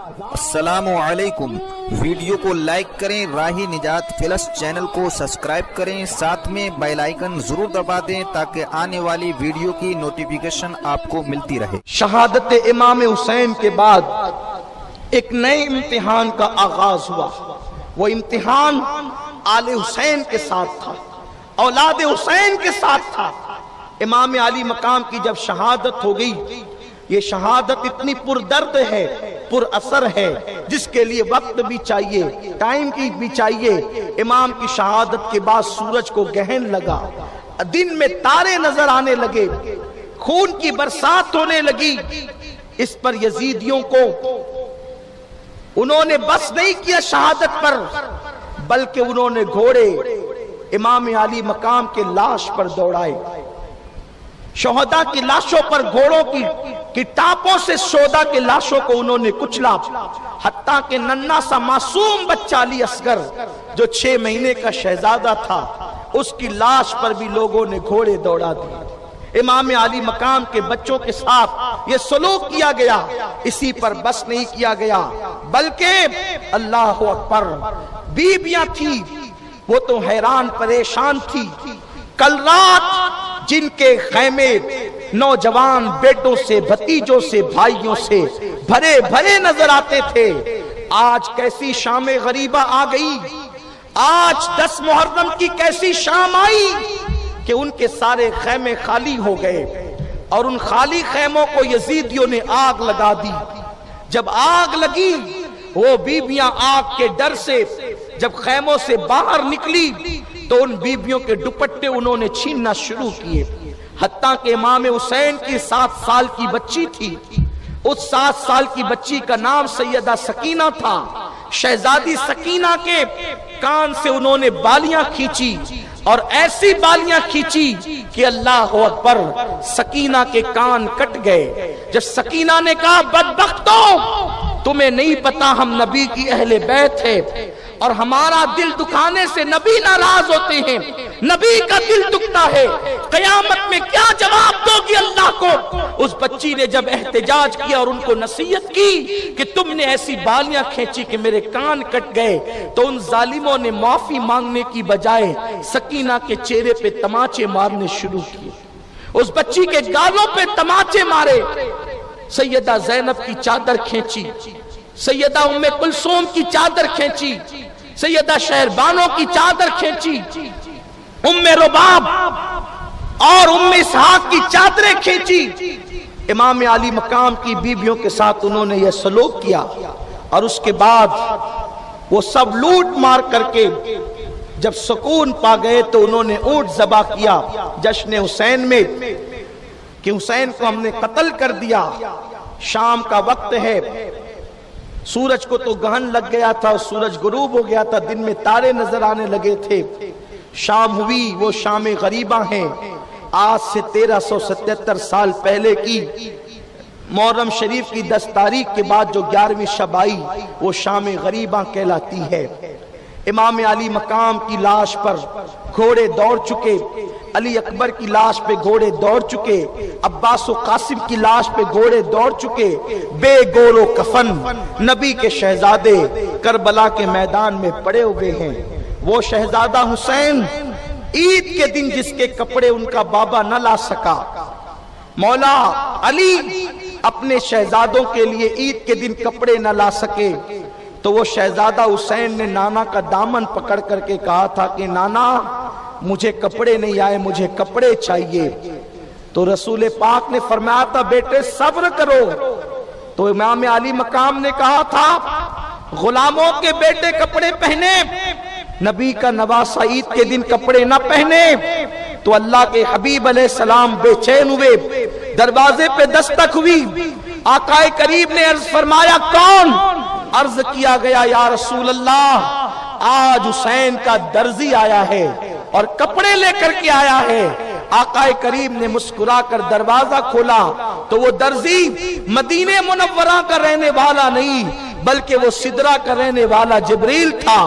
السلام علیکم، ویڈیو کو لائک کریں، راہی نجات فلس چینل کو سبسکرائب کریں، ساتھ میں بیل آئیکن ضرور دبا دیں تاکہ آنے والی ویڈیو کی نوٹیفیکیشن آپ کو ملتی رہے۔ شہادت امام حسین کے بعد ایک نئے امتحان کا آغاز ہوا۔ وہ امتحان آل حسین کے ساتھ تھا، اولاد حسین کے ساتھ تھا۔ امام علی مقام کی جب شہادت ہو گئی، یہ شہادت اتنی پردرد ہے، پر اثر ہے، جس کے لیے وقت بھی چاہیے، ٹائم کی بھی چاہیے۔ امام کی شہادت کے بعد سورج کو گہن لگا، دن میں تارے نظر آنے لگے، خون کی برسات ہونے لگی۔ اس پر یزیدیوں کو انہوں نے بس نہیں کیا شہادت پر، بلکہ انہوں نے گھوڑے امام علی مقام کے لاش پر دوڑائے۔ شہداء کی لاشوں پر گھوڑوں کی ٹاپوں سے شہداء کے لاشوں کو انہوں نے کچلا، حتیٰ کہ ننھا سا معصوم بچہ علی اصغر جو 6 مہینے کا شہزادہ تھا، اس کی لاش پر بھی لوگوں نے گھوڑے دوڑا دیے۔ امام علی مقام کے بچوں کے ساتھ یہ سلوک کیا گیا۔ اسی پر بس نہیں کیا گیا، بلکہ اللہ اکبر، بیویاں تھی وہ تو حیران پریشان تھی۔ کل رات جن کے خیمے نوجوان بیٹوں سے، بھتیجوں سے، بھائیوں سے بھرے بھرے نظر آتے تھے، آج کیسی شام غریبہ آ گئی، آج 10 محرم کی کیسی شام آئی کہ ان کے سارے خیمے خالی ہو گئے، اور ان خالی خیموں کو یزیدیوں نے آگ لگا دی۔ جب آگ لگی، وہ بیویاں آگ کے ڈر سے جب خیموں سے باہر نکلی تو ان بیویوں کے دوپٹے انہوں نے چھیننا شروع کیے، حتیٰ کہ امام حسین کی 7 سال کی بچی تھی۔ اس 7 سال کی بچی کا نام سیدہ سکینہ تھا۔ شہزادی سکینہ کے کان سے انہوں نے بالیاں کھینچی، اور ایسی بالیاں کھینچی کہ اللہ اکبر، سکینہ کے کان کٹ گئے۔ جب سکینہ نے کہا بدبختو، تمہیں نہیں پتا ہم نبی کی اہل بیت ہے، اور ہمارا دل دکھانے سے نبی ناراض ہوتے ہیں، نبی کا دل دکھتا ہے، قیامت میں کیا جواب دو گی اللہ کو؟ اس بچی نے جب احتجاج کیا اور ان کو نصیحت کی کہ تم نے ایسی بالیاں کھینچی کہ میرے کان کٹ گئے، تو ان ظالموں نے معافی مانگنے کی بجائے سکینہ کے چہرے پہ تماچے مارنے شروع کیے، اس بچی کے گالوں پہ تماچے مارے۔ سیدہ زینب کی چادر کھینچی، سیدہ ام کلثوم کی چادر کھینچی، سیدہ شہربانوں کی چادر کھینچی، ام رباب اور ام اسحاق کی چادریں کھینچی۔ امام علی مقام کی بیویوں کے ساتھ انہوں نے یہ سلوک کیا، اور اس کے بعد وہ سب لوٹ مار کر کے جب سکون پا گئے تو انہوں نے اونٹ ذبح کیا جشن حسین میں کہ حسین کو ہم نے قتل کر دیا۔ شام کا وقت ہے، سورج کو تو گہن لگ گیا تھا، سورج غروب ہو گیا تھا، دن میں تارے نظر آنے لگے تھے۔ شام ہوئی، وہ شام غریبہ ہیں۔ آج سے 1377 سال پہلے کی محرم شریف کی 10 تاریخ کے بعد جو 11ویں شب آئی، وہ شام غریبہ کہلاتی ہے۔ امام علی مقام کی لاش پر گھوڑے دوڑ چکے، علی اکبر کی لاش پہ گھوڑے دوڑ چکے، عباس و قاسم کی لاش پہ گھوڑے دوڑ چکے، بے گور و کفن نبی کے شہزادے کربلا کے میدان میں پڑے ہوئے ہیں۔ وہ شہزادہ حسین عید کے دن جس کے کپڑے ان کا بابا نہ لا سکا، مولا علی اپنے شہزادوں کے لیے عید کے دن کپڑے نہ لا سکے، تو وہ شہزادہ حسین نے نانا کا دامن پکڑ کر کے کہا تھا کہ نانا مجھے کپڑے نہیں آئے، مجھے کپڑے چاہیے۔ تو رسول پاک نے فرمایا تھا بیٹے صبر کرو، تو امام علی مقام نے کہا تھا غلاموں کے بیٹے کپڑے پہنے، نبی کا نواسہ عید کے دن کپڑے نہ پہنے۔ تو اللہ کے حبیب علیہ السلام بے چین ہوئے، دروازے پہ دستک ہوئی، آقا کریم نے عرض فرمایا کون؟ عرض کیا گیا یا رسول اللہ آج حسین کا درزی آیا ہے اور کپڑے لے کر کے آیا ہے۔ آقا کریم نے مسکرا کر دروازہ کھولا تو وہ درزی مدینہ منورہ کا رہنے والا نہیں، بلکہ وہ سدرہ کا رہنے والا جبریل تھا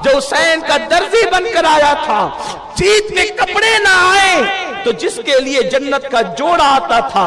جو حسین کا درزی بن کر آیا تھا۔ عید میں کپڑے نہ آئے تو جس کے لیے جنت کا جوڑا آتا تھا،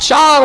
4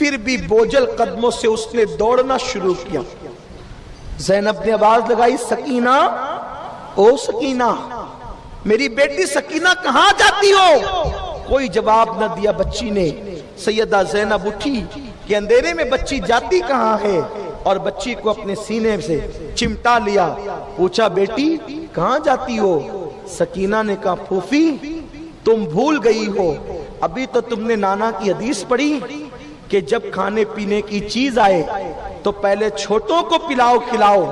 پھر بھی بوجھل قدموں سے اس نے دوڑنا شروع کیا۔ زینب نے آواز لگائی، سکینہ، او سکینہ، میری بیٹی سکینہ کہاں جاتی ہو؟ کوئی جواب نہ دیا بچی نے۔ سیدہ زینب اٹھی کہ اندھیرے میں بچی جاتی کہاں ہے، اور بچی کو اپنے سینے سے چمٹا لیا، پوچھا بیٹی کہاں جاتی ہو؟ سکینہ نے کہا پھوپھی تم بھول گئی ہو، ابھی تو تم نے نانا کی حدیث پڑھی کہ جب کھانے پینے کی چیز آئے تو پہلے چھوٹوں کو پلاؤ کھلاؤ،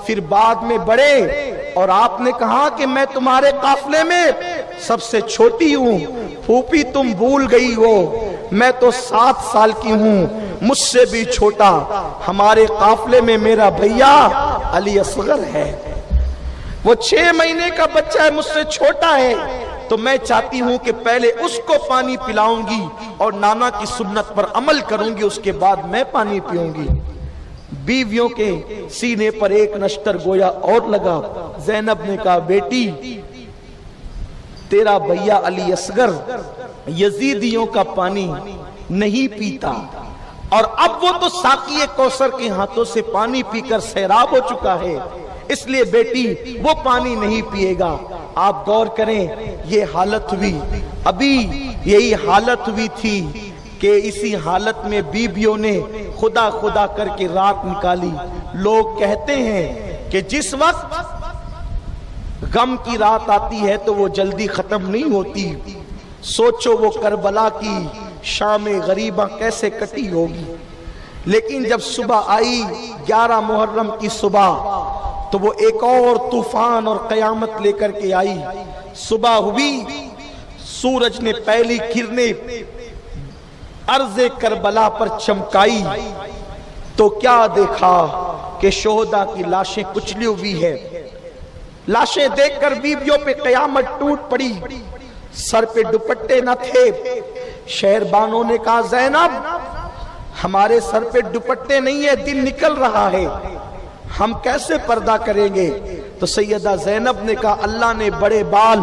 پھر بعد میں بڑے، اور آپ نے کہا کہ میں تمہارے قافلے میں سب سے چھوٹی ہوں۔ پھوپھی تم بھول گئی ہو، میں تو 7 سال کی ہوں، مجھ سے بھی چھوٹا ہمارے قافلے میں میرا بھیا علی اصغر ہے، وہ 6 مہینے کا بچہ ہے، مجھ سے چھوٹا ہے، تو میں چاہتی ہوں کہ پہلے اس کو پانی پلاؤں گی اور نانا کی سنت پر عمل کروں گی، اس کے بعد میں پانی پیوں گی۔ بیویوں کے سینے پر ایک نشتر گویا اور لگا۔ زینب نے کہا بیٹی تیرا بھیا علی اصغر یزیدیوں کا پانی نہیں پیتا، اور اب وہ تو ساقی کوثر کے ہاتھوں سے پانی پی کر سیراب ہو چکا ہے، اس لیے بیٹی وہ پانی نہیں پیے گا۔ آپ غور کریں، یہ حالت ہوئی، ابھی یہی حالت ہوئی تھی کہ اسی حالت میں بیویوں نے خدا خدا کر کے رات نکالی۔ لوگ کہتے ہیں کہ جس وقت غم کی رات آتی ہے تو وہ جلدی ختم نہیں ہوتی، سوچو وہ کربلا کی شام غریبہ کیسے کٹی ہوگی۔ لیکن جب صبح آئی 11 محرم کی صبح تو وہ ایک اور طوفان اور قیامت لے کر کے آئی۔ صبح ہوئی، سورج نے پہلی کرنیں ارض کربلا پر چمکائی تو کیا دیکھا کہ شہداء کی لاشیں کچلی ہوئی ہے۔ لاشیں دیکھ کر بیویوں پہ قیامت ٹوٹ پڑی، سر پہ دوپٹے نہ تھے۔ شہربانوں نے کہا زینب ہمارے سر پہ دوپٹے نہیں ہے، دن نکل رہا ہے، ہم کیسے پردہ کریں گے؟ تو سیدہ زینب نے کہا اللہ نے بڑے بال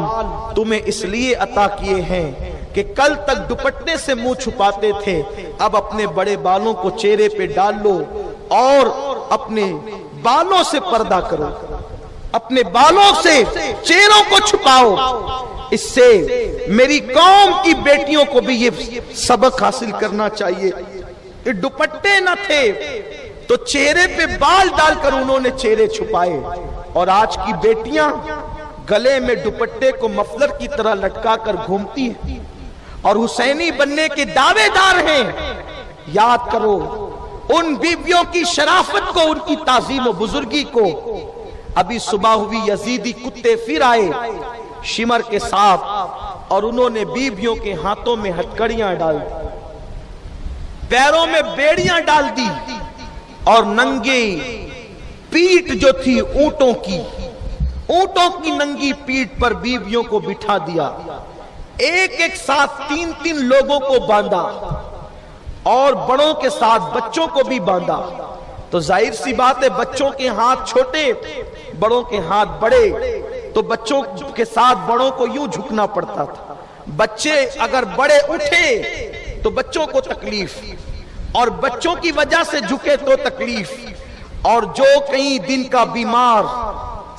تمہیں اس لیے عطا کیے ہیں کہ کل تک دوپٹے سے منہ چھپاتے تھے، اب اپنے بڑے بالوں کو چہرے پہ ڈال لو اور اپنے بالوں سے پردہ کرو، اپنے بالوں سے چہروں کو چھپاؤ۔ اس سے میری قوم کی بیٹیوں کو بھی یہ سبق حاصل کرنا چاہیے کہ دوپٹے نہ تھے تو چہرے پہ بال ڈال کر انہوں نے چہرے چھپائے، اور آج کی بیٹیاں گلے میں دوپٹے کو مفلر کی طرح لٹکا کر گھومتی ہیں اور حسینی بننے کے دعوے دار ہیں۔ یاد کرو ان بیویوں کی شرافت کو، ان کی تعظیم و بزرگی کو۔ ابھی صبح ہوئی، یزیدی کتے پھر آئے شمر کے ساتھ، اور انہوں نے بیویوں کے ہاتھوں میں ہتکڑیاں ڈال دی، پیروں میں بیڑیاں ڈال دی، اور ننگے پیٹ جو تھی اونٹوں کی ننگی پیٹ پر بیویوں کو بٹھا دیا، ایک ایک ساتھ 3 لوگوں کو باندھا، اور بڑوں کے ساتھ بچوں کو بھی باندھا۔ تو ظاہر سی بات ہے بچوں کے ہاتھ چھوٹے، بڑوں کے ہاتھ بڑے، تو بچوں کے ساتھ بڑوں کو یوں جھکنا پڑتا تھا۔ بچے اگر بڑے اٹھے تو بچوں کو تکلیف، اور بچوں کی وجہ سے جھکے تو تکلیف، اور جو کئی دن کا بیمار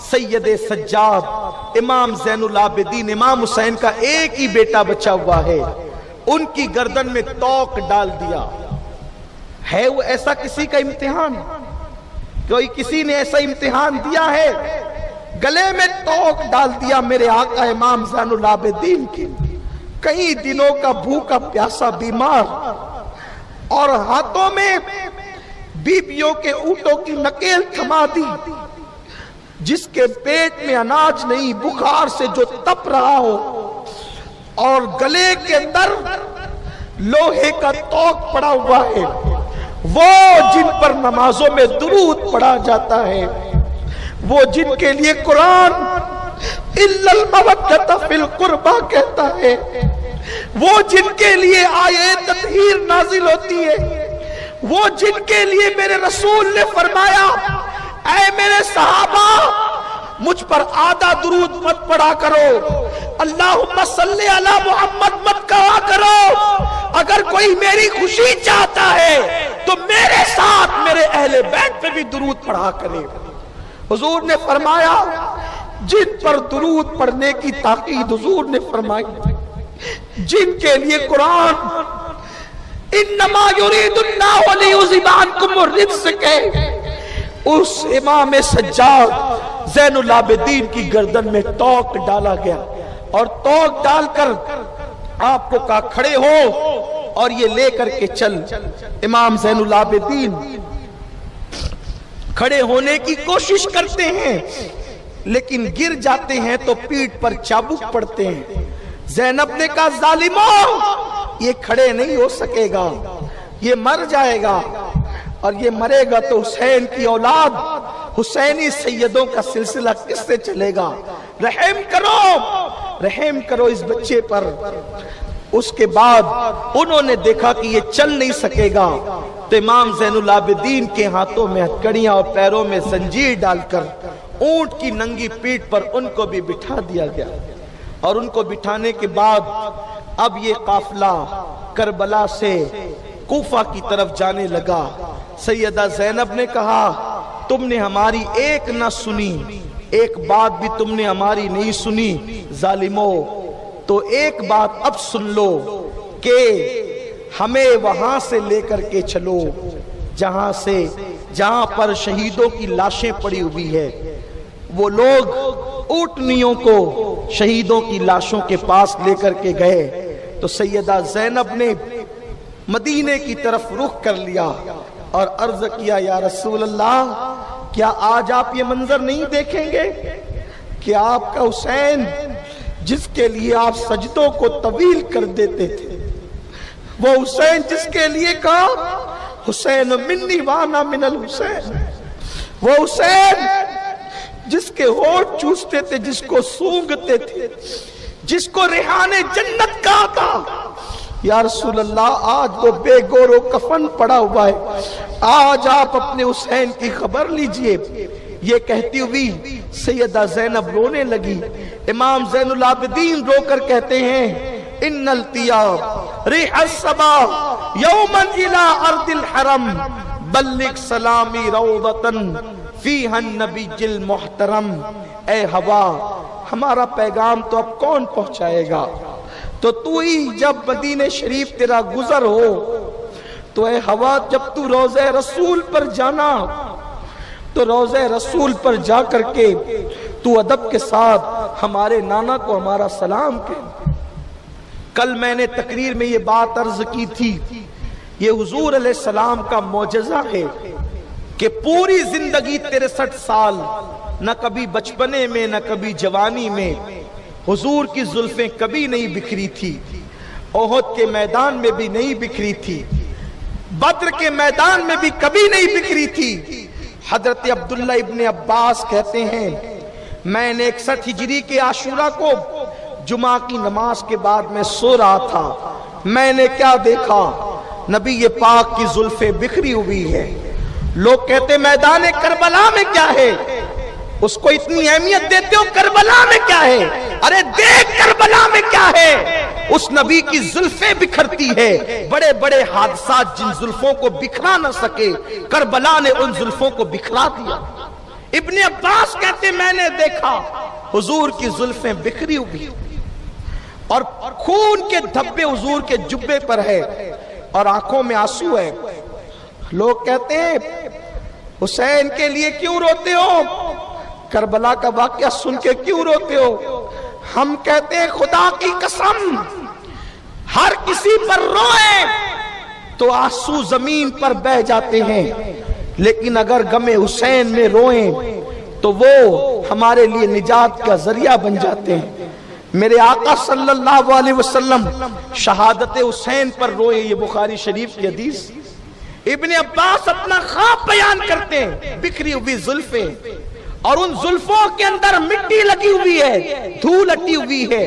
سید سجاد امام زین العابدین امام حسین کا ایک ہی بیٹا بچا ہوا ہے، ان کی گردن میں توق ڈال دیا ہے۔ وہ ایسا کسی کا امتحان، کوئی کسی نے ایسا امتحان دیا ہے؟ گلے میں توق ڈال دیا میرے آقا امام زین العابدین کی، کئی دنوں کا بھوکا پیاسا بیمار، اور ہاتھوں میں بیبیوں کے اونٹوں کی نکیل تھما دی، جس کے پیٹ میں اناج نہیں، بخار سے جو تپ رہا ہو، اور گلے کے اندر لوہے کا توق پڑا ہوا ہے۔ وہ جن پر نمازوں میں درود پڑھا جاتا ہے، وہ جن کے لیے قرآن اِلَّا الْمَوَدَّةَ فِي الْقُرْبَى کہتا ہے، وہ جن کے لیے آیت تطہیر نازل ہوتی ہے، وہ جن کے لیے میرے رسول نے فرمایا اے میرے صحابہ مجھ پر آدھا درود مت پڑھا کرو، اللہم صلی علی محمد مت کہا کرو، اگر کوئی کوئی میری خوشی چاہتا ہے تو میرے ساتھ میرے اہل بیت پہ بھی درود پڑھا کرے۔ حضور نے فرمایا جن پر درود پڑھنے کی تاکید حضور نے فرمائی، جن کے لیے قرآن انما یرید اللہ لیذھب عنکم الرجس کے اس امام سجاد زین العابدین کی گردن میں توق ڈالا گیا، اور توق ڈال کر آپ کو کہا کھڑے ہو اور یہ لے کر کے چل۔ امام زین العابدین کھڑے ہونے کی کوشش کرتے ہیں لیکن گر جاتے ہیں تو پیٹھ پر چابک پڑتے ہیں۔ زینب نے کہا ظالموں یہ کھڑے نہیں ہو سکے گا، یہ مر جائے گا، اور یہ مرے گا تو حسین کی اولاد حسینی سیدوں کا سلسلہ کس سے چلے گا؟ رحم کرو اس بچے پر۔ اس کے بعد انہوں نے دیکھا کہ یہ چل نہیں سکے گا تو امام زین العابدین کے ہاتھوں میں ہتھکڑیاں اور پیروں میں زنجیر ڈال کر اونٹ کی ننگی پیٹھ پر ان کو بھی بٹھا دیا گیا، اور ان کو بٹھانے کے بعد اب یہ قافلہ کربلا سے کوفہ کی طرف جانے لگا۔ سیدہ زینب نے کہا تم نے ہماری ایک نہ سنی، ایک بات بھی تم نے ہماری نہیں سنی ظالمو، تو ایک بات اب سن لو کہ ہمیں وہاں سے لے کر کے چلو جہاں پر شہیدوں کی لاشیں پڑی ہوئی ہے۔ وہ لوگ اونٹنیوں کو شہیدوں کی لاشوں کے پاس لے کر کے گئے تو سیدہ زینب نے مدینے کی طرف رخ کر لیا اور عرض کیا یا رسول اللہ کیا آج آپ یہ منظر نہیں دیکھیں گے کہ آپ کا حسین جس کے لیے آپ سجدوں کو طویل کر دیتے تھے، وہ حسین جس کے لیے کہا حسین منی وانا من الحسین، وہ حسین جس کے ہونٹ چوستے تھے، جس کو سونگتے تھے، جس کو ریحان جنت کہا تھا، یا رسول اللہ آج وہ بے گور و کفن پڑا ہوا ہے، آج آپ اپنے حسین کی خبر لیجئے۔ یہ کہتی ہوئی سیدہ زینب رونے لگی۔ امام زین العابدین رو کر کہتے ہیں ان التیاب ریح الصبا یوما الى ارض الحرم بلغ سلامی روضتا فیہا النبی المحترم۔ اے ہوا ہمارا پیغام تو اب کون پہنچائے گا؟ تو ہی جب مدینہ شریف تیرا گزر ہو تو اے ہوا جب تو روضہ رسول پر جانا تو روضہ رسول پر جا کر کے تو ادب کے ساتھ ہمارے نانا کو ہمارا سلام کہے۔ کل میں نے تقریر میں یہ بات عرض کی تھی، یہ حضور علیہ السلام کا معجزہ ہے کہ پوری زندگی 63 سال نہ کبھی بچپنے میں نہ کبھی جوانی میں حضور کی زلفیں کبھی نہیں بکھری تھی، احد کے میدان میں بھی نہیں بکھری تھی، بدر کے میدان میں بھی کبھی نہیں بکھری تھی۔ حضرت عبداللہ ابن عباس کہتے ہیں میں نے 61 ہجری کے عاشورہ کو جمعہ کی نماز کے بعد میں سو رہا تھا، میں نے کیا دیکھا؟ نبی پاک کی زلفیں بکھری ہوئی ہے۔ لوگ کہتے میدان کربلا میں کیا ہے؟ اس کو اتنی اہمیت دیتے ہو، کربلا میں کیا ہے؟ ارے دیکھ کربلا میں کیا ہے؟ اس نبی کی زلفیں بکھرتی ہے، بڑے بڑے حادثات جن زلفوں کو بکھرا نہ سکے کربلا نے ان زلفوں کو بکھرا دیا۔ ابن عباس کہتے میں نے دیکھا حضور کی زلفیں بکھری ہوئی اور خون کے دھبے حضور کے جبے پر ہے اور آنکھوں میں آنسو ہے۔ لوگ کہتے ہیں حسین کے لیے کیوں روتے ہو؟ کربلا کا واقعہ سن کے کیوں روتے ہو؟ ہم کہتے ہیں خدا کی قسم ہر کسی پر روئے تو آنسو زمین پر بہہ جاتے ہیں، لیکن اگر غم حسین میں روئیں تو وہ ہمارے لیے نجات کا ذریعہ بن جاتے ہیں۔ میرے آقا صلی اللہ علیہ وسلم شہادت حسین پر روئے، یہ بخاری شریف کی حدیث۔ ابن عباس اپنا خواب بیان کرتے ہیں، بکھری ہوئی زلفیں اور ان زلفوں کے اندر مٹی لگی ہوئی ہے، دھول اٹی ہوئی ہے،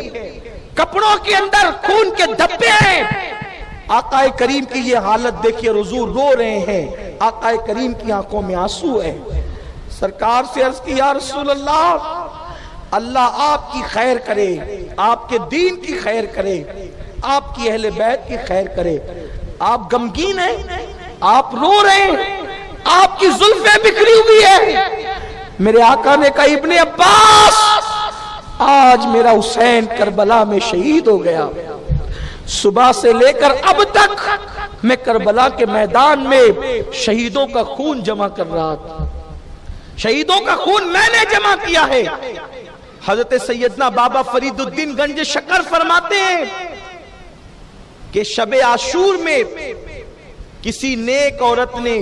کپڑوں کے اندر خون کے دھبے ہیں۔ آقا کریم کی یہ حالت دیکھیے، حضور رو رہے ہیں، آقا کریم کی آنکھوں میں آنسو ہے۔ سرکار سے عرض کی یا رسول اللہ، اللہ آپ کی خیر کرے، آپ کے دین کی خیر کرے، آپ کی اہل بیت کی خیر کرے۔ آپ غمگین ہیں، آپ رو رہے ہیں، آپ کی زلفیں بکھری ہوئی ہے۔ میرے آقا نے کہا ابن عباس آج میرا حسین کربلا میں شہید ہو گیا، صبح سے لے کر اب تک میں کربلا کے میدان میں شہیدوں کا خون جمع کر رہا تھا، شہیدوں کا خون میں نے جمع کیا ہے۔ حضرت سیدنا بابا فرید الدین گنج شکر فرماتے ہیں کہ شب عاشور میں کسی نیک عورت نے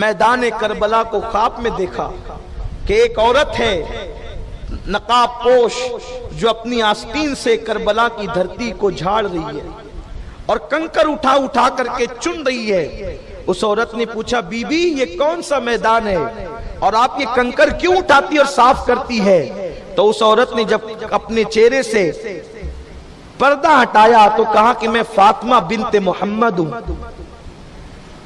میدان کربلا کو خواب میں دیکھا کہ ایک عورت ہے نقاب پوش جو اپنی آستین سے کربلا کی دھرتی کو جھاڑ رہی ہے اور کنکر اٹھا اٹھا کر کے چن رہی ہے۔ اس عورت نے پوچھا بی بی یہ کون سا میدان ہے اور آپ یہ کنکر کیوں اٹھاتی اور صاف کرتی ہے؟ تو اس عورت نے جب اپنے چہرے سے پردہ ہٹایا تو کہا کہ میں فاطمہ بنت محمد ہوں،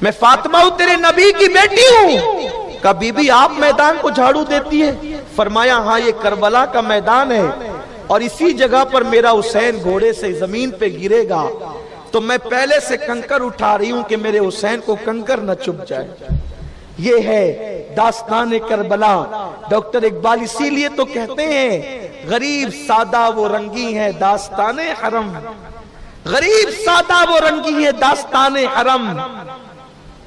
میں فاطمہ ہوں، تیرے نبی کی بیٹی ہوں۔ کہا بی بی آپ میدان کو جھاڑو دیتی ہے؟ فرمایا ہاں یہ کربلا کا میدان ہے اور اسی جگہ پر میرا حسین گھوڑے سے زمین پہ گرے گا، تو میں پہلے سے کنکر اٹھا رہی ہوں کہ میرے حسین کو کنکر نہ چبھ جائے۔ یہ ہے داستان کربلا۔ ڈاکٹر اقبال اسی لیے تو کہتے ہیں غریب سادہ وہ رنگی ہے داستان حرم، غریب سادہ وہ رنگی ہے داستان حرم،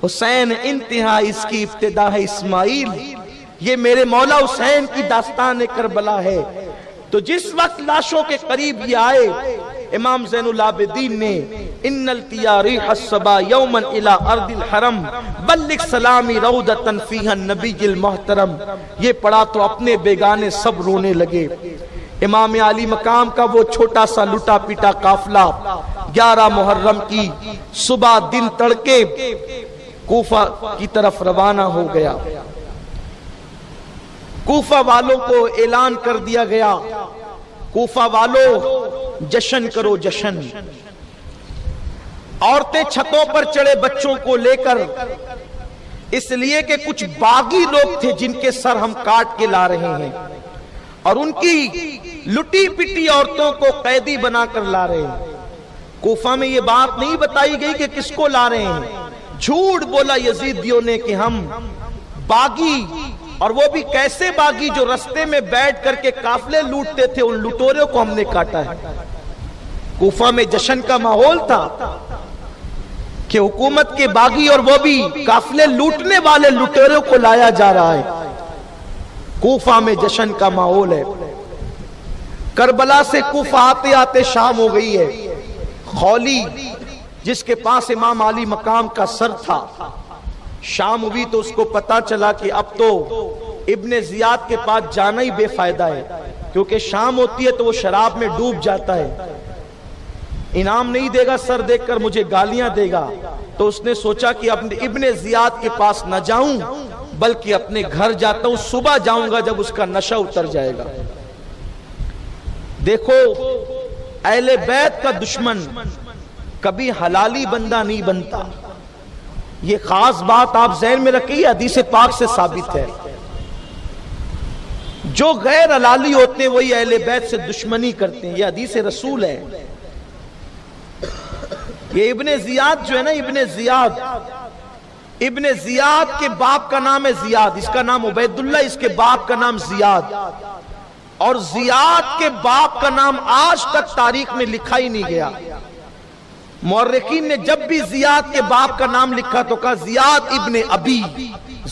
حسین انتہا اس کی ابتدا ہے اسماعیل۔ یہ میرے مولا حسین کی داستان کربلا ہے۔ تو جس وقت لاشوں کے قریب یہ آئے، امام زین العابدین نے ان التیا ریح الصبا یوما الى ارض الحرم بلغ سلامی روضۃ فیہا النبی المحترم، یہ پڑھا تو اپنے بیگانے سب رونے لگے۔ امام علی مقام کا وہ چھوٹا سا لٹا پیٹا قافلہ 11 محرم کی صبح دن تڑکے کوفہ کی طرف روانہ ہو گیا۔ کوفہ والوں کو اعلان کر دیا گیا، کوفہ والوں جشن کرو جشن۔ عورتیں چھتوں پر چڑھے بچوں کو لے کر، اس لیے کہ کچھ باغی لوگ تھے جن کے سر ہم کاٹ کے لا رہے ہیں اور ان کی لٹی پٹی عورتوں کو قیدی بنا کر لا رہے ہیں۔ کوفہ میں یہ بات نہیں بتائی گئی کہ کس کو لا رہے ہیں، جھوٹ بولا یزیدیوں نے کہ ہم باغی، اور وہ بھی کیسے باغی جو رستے میں بیٹھ کر کے قافلے لوٹتے تھے، ان لٹوروں کو ہم نے کاٹا ہے۔ کوفہ میں جشن کا ماحول تھا کہ حکومت کے باغی اور وہ بھی قافلے لوٹنے والے لٹوروں کو لایا جا رہا ہے۔ کوفہ میں جشن کا ماحول ہے۔ کربلا سے کوفہ آتے آتے شام ہو گئی ہے۔ خولی جس کے پاس امام علی مقام کا سر تھا، شام ہوئی تو اس کو پتا چلا کہ اب تو ابن زیاد کے پاس جانا ہی بے فائدہ ہے، کیونکہ شام ہوتی ہے تو وہ شراب میں ڈوب جاتا ہے، انعام نہیں دے گا، سر دیکھ کر مجھے گالیاں دے گا۔ تو اس نے سوچا کہ ابن زیاد کے پاس نہ جاؤں بلکہ اپنے گھر جاتا ہوں، صبح جاؤں گا جب اس کا نشہ اتر جائے گا۔ دیکھو اہل بیت کا دشمن کبھی حلالی بندہ نہیں بنتا، یہ خاص بات آپ ذہن میں رکھیے، حدیث پاک سے ثابت ہے۔ جو غیر حلالی ہوتے ہیں وہی اہل بیت سے دشمنی کرتے ہیں، یہ حدیث رسول ہے۔ یہ ابن زیاد جو ہے نا، ابن زیاد کے باپ کا نام ہے زیاد، اس کا نام عبید اللہ، اس کے باپ کا نام زیاد، اور زیاد کے باپ کا نام آج تک تاریخ میں لکھا ہی نہیں گیا۔ مورخین نے جب بھی زیاد کے باپ کا نام لکھا تو کہا زیاد ابن ابی،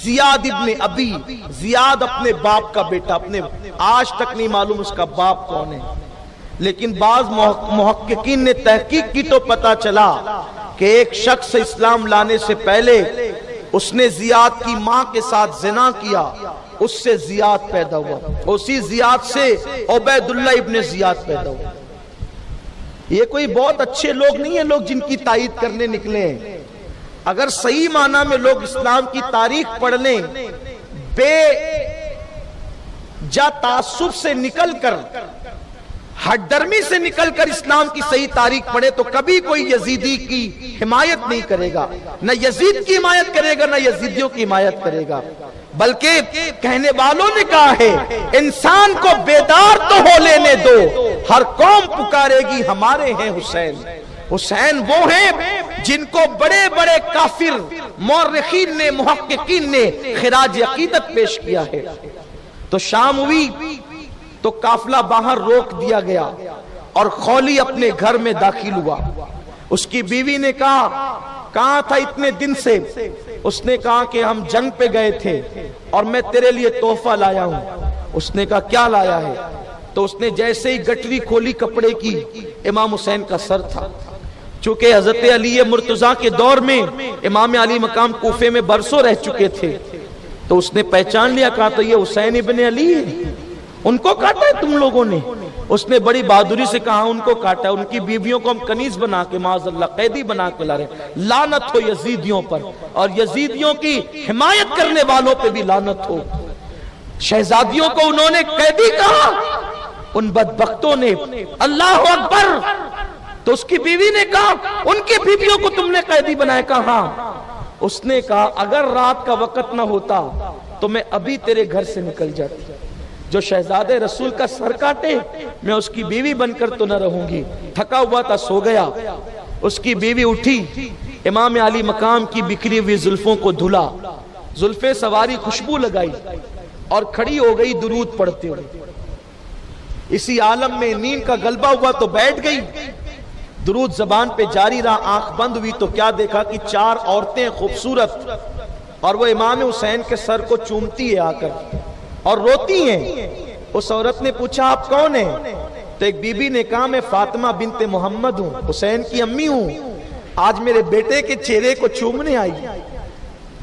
زیاد ابن ابی، زیاد اپنے باپ کا بیٹا، آج تک نہیں معلوم اس کا باپ کون ہے۔ لیکن بعض محققین نے تحقیق کی تو پتا چلا کہ ایک شخص اسلام لانے سے پہلے اس نے زیاد کی ماں کے ساتھ زنا کیا، اس سے زیاد پیدا ہوا، اسی زیاد سے عبید اللہ ابن زیاد پیدا ہوا۔ یہ کوئی بہت اچھے لوگ نہیں ہیں لوگ جن کی تائید کرنے نکلے ہیں۔ اگر صحیح معنی میں لوگ اسلام کی تاریخ پڑھ لیں، بے جا تعصب سے نکل کر، ہٹ درمی سے نکل کر اسلام کی صحیح تاریخ پڑھے تو کبھی کوئی یزیدی کی حمایت نہیں کرے گا، نہ یزید کی حمایت کرے گا، نہ یزیدیوں کی حمایت کرے گا۔ بلکہ کہنے والوں نے کہا ہے انسان کو بیدار تو ہو لینے دو، ہر قوم پکارے گی ہمارے ہیں حسین۔ حسین وہ ہیں جن کو بڑے بڑے کافر مورخین نے محققین نے خراج عقیدت پیش کیا ہے۔ تو شام ہوئی تو قافلہ باہر روک دیا گیا اور خولی اپنے گھر میں داخل ہوا۔ اس کی بیوی نے کہا کہاں تھا اتنے دن سے؟ اس نے کہا کہ ہم جنگ پہ گئے تھے اور میں تیرے لیے تحفہ لایا ہوں۔ اس نے کہا کیا لایا ہے؟ تو اس نے جیسے ہی گٹری کھولی کپڑے کی، امام حسین کا سر تھا۔ چونکہ حضرت علی مرتضیٰ کے دور میں امام علی مقام کوفے میں برسوں رہ چکے تھے، تو اس نے پہچان لیا، کہا تو یہ حسین ابن علی ہے، ان کو کاٹا ہے تم لوگوں نے؟ اس نے بڑی بہادری سے کہا ان کو کاٹا ہے، ان کی بیویوں کو ہم کنیز بنا کے معاذ اللہ قیدی بنا کے لا رہے ہیں۔ لعنت ہو یزیدیوں پر، اور یزیدیوں کی حمایت کرنے والوں پہ بھی لعنت ہو۔ شہزادیوں کو انہوں نے قیدی کہا، ان بدبختوں نے اللہ اکبر۔ تو اس کی بیوی نے کہا ان کی بیویوں کو تم نے قیدی بنایا؟ کہا۔ اس نے کہا اگر رات کا وقت نہ ہوتا تو میں ابھی تیرے گھر سے نکل جاتی، جو شہزادے رسول کا سر کاٹے میں اس کی بیوی بن کر تو نہ رہوں گی۔ تھکا ہوا تھا، سو گیا۔ اس کی بیوی اٹھی، امام علی مقام کی بکھری ہوئی زلفوں کو دھلا، زلفیں سواری، خوشبو لگائی اور کھڑی ہو گئی درود پڑھتے ہوئے۔ اسی عالم میں نیند کا غلبہ ہوا تو بیٹھ گئی، درود زبان پہ جاری رہا۔ آنکھ بند ہوئی تو کیا دیکھا کہ 4 عورتیں خوبصورت، اور وہ امام حسین کے سر کو چومتی ہے آ کر اور روتی ہیں۔ اس عورت نے پوچھا آپ کون ہیں؟ تو ایک بی بی نے کہا میں فاطمہ بنت محمد ہوں، حسین کی امی ہوں، آج میرے بیٹے کے چہرے کو چومنے آئی۔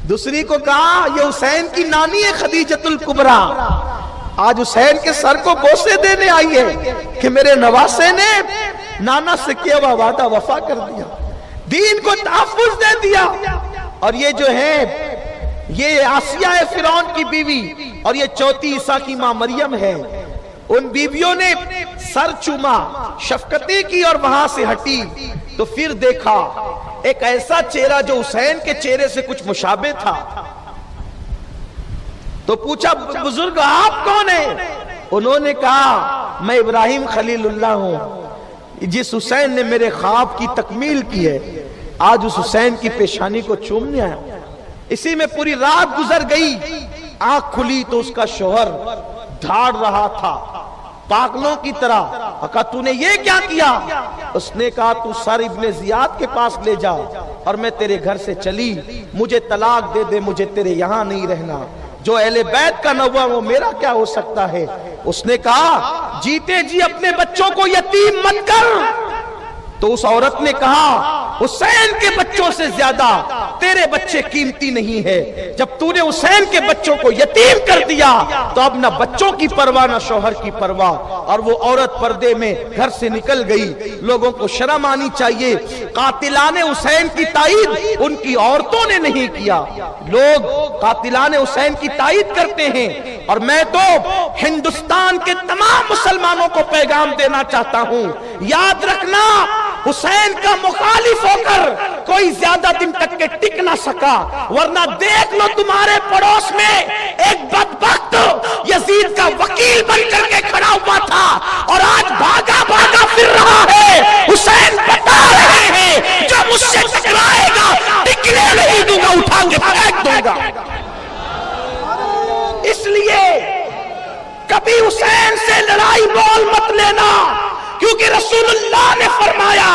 دوسری کو کہا یہ حسین کی نانی ہے خدیجۃ الکبریٰ، آج حسین کے سر کو بوسے دینے آئی ہے کہ میرے نواسے نے نانا سے کیا ہوا وعدہ وفا کر دیا، دین کو تحفظ دے دیا۔ اور یہ جو ہے یہ آسیہ فرعون کی بیوی، اور یہ چوتھی عیسیٰ کی ماں مریم ہے۔ ان بیویوں نے سر چوما، شفقتیں کی اور وہاں سے ہٹی، تو پھر دیکھا ایک ایسا چہرہ جو حسین کے چہرے سے کچھ مشابہ تھا۔ تو پوچھا بزرگ آپ کون ہیں؟ انہوں نے کہا میں ابراہیم خلیل اللہ ہوں، جس حسین نے میرے خواب کی تکمیل کی ہے، آج اس حسین کی پیشانی کو چومنے آیا۔ اسی میں پوری رات گزر گئی، آنکھ کھلی تو اس کا شوہر دھاڑ رہا تھا پاگلوں کی طرح۔ کہا تو نے یہ کیا کیا؟ اس نے کہا تو سر ابن زیاد کے پاس لے جا اور میں تیرے گھر سے چلی، مجھے طلاق دے دے، مجھے تیرے یہاں نہیں رہنا، جو اہل بیت کا نہ ہوا وہ میرا کیا ہو سکتا ہے؟ اس نے کہا جیتے جی اپنے بچوں کو یتیم مت کر۔ تو اس عورت نے کہا حسین کے بچوں سے زیادہ تیرے بچے قیمتی نہیں ہے، جب تو نے حسین کے بچوں کو یتیم کر دیا تو اب نہ بچوں کی پرواہ نہ شوہر کی پرواہ۔ اور وہ عورت پردے میں گھر سے نکل گئی۔ لوگوں کو شرم آنی چاہیے، قاتلان حسین کی تائید ان کی عورتوں نے نہیں کیا، لوگ قاتلان حسین کی تائید کرتے ہیں۔ اور میں تو ہندوستان کے تمام مسلمانوں کو پیغام دینا چاہتا ہوں، یاد رکھنا حسین کا مخالف ہو کر کوئی زیادہ دن تک کے ٹک نہ سکا، ورنہ دیکھ لو تمہارے پڑوس میں ایک بدبخت یزید کا وکیل بن کر کے کھڑا ہوا تھا اور آج بھاگا بھاگا پھر رہا ہے۔ حسین بتا رہے ہیں جو مجھ سے ٹکرائے گا ٹکنے نہیں دوں گا، اٹھا کے پھینک دوں گا۔ اس لیے کبھی حسین سے لڑائی بول مت لینا، کیونکہ رسول اللہ نے فرمایا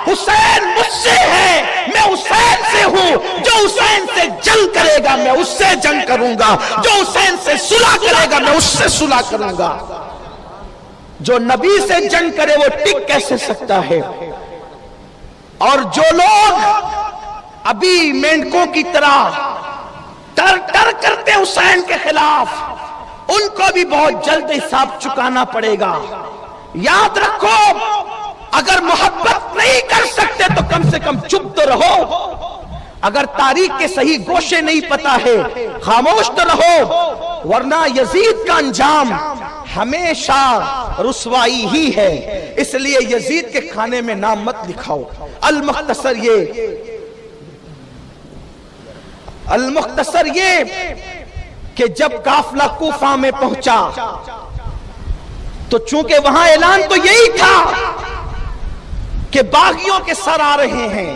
حسین مجھ سے ہے، میں حسین سے ہوں، جو حسین سے جنگ کرے گا میں اس سے جنگ کروں گا، جو حسین سے صلح کرے گا میں اس سے صلح کروں گا۔ جو نبی سے جنگ کرے وہ ٹک کیسے سکتا ہے؟ اور جو لوگ ابھی مینڈکوں کی طرح ٹر ٹر کرتے حسین کے خلاف، ان کو بھی بہت جلد حساب چکانا پڑے گا۔ یاد رکھو اگر محبت نہیں کر سکتے تو کم سے کم چپ تو رہو، اگر تاریخ کے صحیح گوشے نہیں پتا ہے خاموش تو رہو، ورنہ یزید کا انجام ہمیشہ رسوائی ہی ہے۔ اس لیے یزید کے کھانے میں نام مت لکھاؤ۔ المختصر یہ کہ جب قافلہ کوفہ میں پہنچا تو چونکہ وہاں اعلان تو یہی تھا کہ باغیوں کے سر آ رہے ہیں،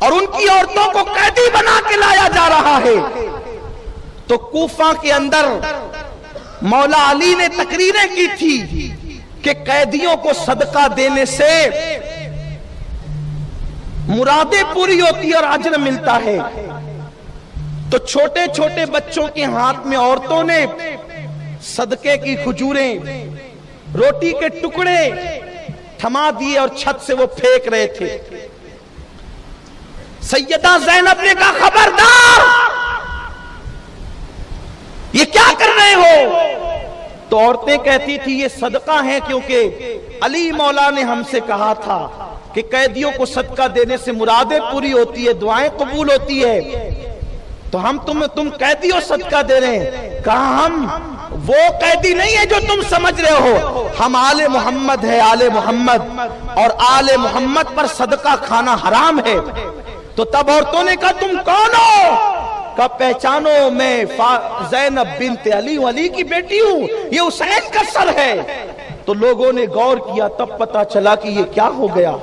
اور ان کی عورتوں کو قیدی بنا کے لایا جا رہا ہے، تو کوفہ کے اندر مولا علی نے تقریریں کی تھی کہ قیدیوں کو صدقہ دینے سے مرادیں پوری ہوتی ہے اور اجر ملتا ہے۔ تو چھوٹے چھوٹے بچوں کے ہاتھ میں عورتوں نے صدقے کی کھجوریں، روٹی کے ٹکڑے تھما دیے اور چھت سے وہ پھینک رہے تھے۔ سیدہ زینب نے کہا خبردار، یہ کیا کر رہے ہو؟ تو عورتیں کہتی تھی یہ صدقہ ہے، کیونکہ علی مولا نے ہم سے کہا تھا کہ قیدیوں کو صدقہ دینے سے مرادیں پوری ہوتی ہے، دعائیں قبول ہوتی ہے، تو ہم تم قیدیوں صدقہ دے رہے ہیں۔ کہا ہم وہ قیدی نہیں ہے جو تم سمجھ رہے ہو، ہم آل محمد ہے، آل محمد، اور آل محمد پر صدقہ کھانا حرام ہے۔ تو تب عورتوں نے کہا تم کون ہو؟ کہا پہچانو میں زینب بنت علی کی بیٹی ہوں، یہ حسین کا سر ہے۔ تو لوگوں نے غور کیا، تب پتا چلا کہ یہ کیا ہو گیا۔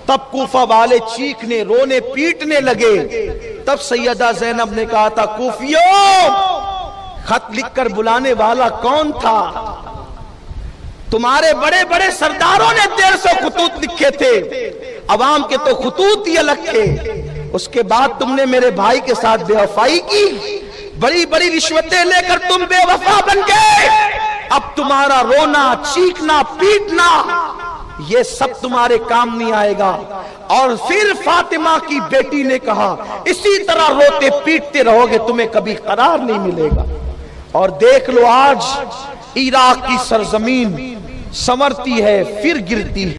تب کوفہ والے چیخنے رونے پیٹنے لگے۔ تب سیدہ زینب نے کہا تھا کوفیوں، خط لکھ کر بلانے والا کون تھا؟ تمہارے بڑے بڑے سرداروں نے 150 خطوط لکھے تھے، عوام کے تو خطوط ہی الگ تھے۔ اس کے بعد تم نے میرے بھائی کے ساتھ بے وفائی کی، بڑی بڑی رشوتیں لے کر تم بے وفا بن گئے۔ اب تمہارا رونا چیخنا پیٹنا یہ سب تمہارے کام نہیں آئے گا۔ اور پھر فاطمہ کی بیٹی نے کہا اسی طرح روتے پیٹتے رہو گے تمہیں کبھی قرار نہیں ملے گا۔ اور دیکھ لو آج عراق کی سرزمین سنورتی ہے پھر گرتی ہے۔